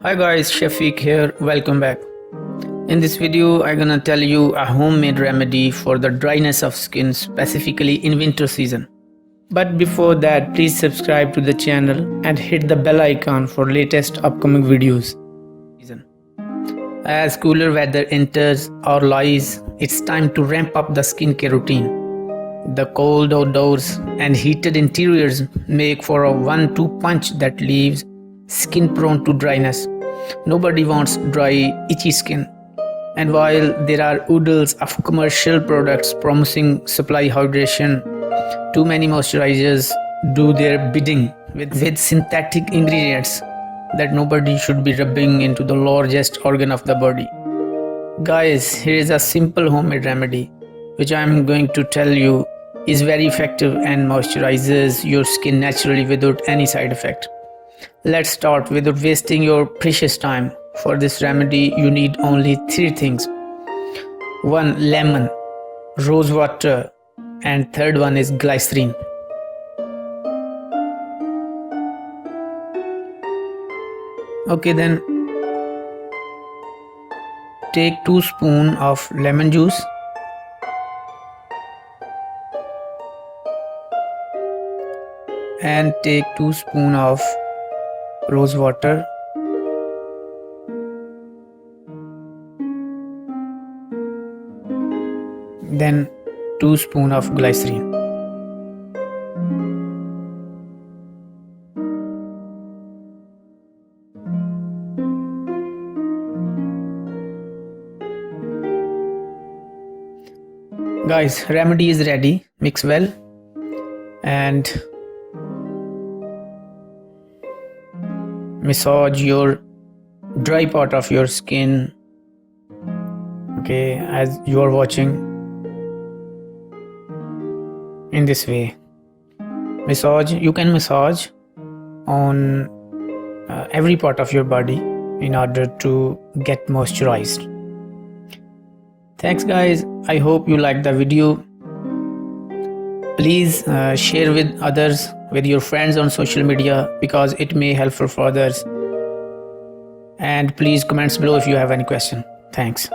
Hi guys, Shafiq here, welcome back. In this video I'm gonna tell you a homemade remedy for the dryness of skin, specifically in winter season. But before that, please subscribe to the channel and hit the bell icon for latest upcoming videos. As cooler weather enters our lives, it's time to ramp up the skincare routine. The cold outdoors and heated interiors make for a 1-2 punch that leaves skin prone to dryness. Nobody wants dry, itchy skin. And while there are oodles of commercial products promising supply hydration, too many moisturizers do their bidding with synthetic ingredients that nobody should be rubbing into the largest organ of the body. Guys, here is a simple homemade remedy which I am going to tell you is very effective and moisturizes your skin naturally without any side effect. Let's start without wasting your precious time. For this remedy you need only 3 things. 1 lemon, rose water, and third one is glycerin. Okay, then take 2 spoons of lemon juice and take 2 spoons of rose water then 2 spoons of glycerin. Guys, remedy is ready. Mix well and massage your dry part of your skin. Okay, as you are watching in this way. Massage, you can massage on every part of your body in order to get moisturized. Thanks guys, I hope you liked the video. Please share with others, with your friends on social media, because it may helpful for others. And please comments below if you have any question. Thanks.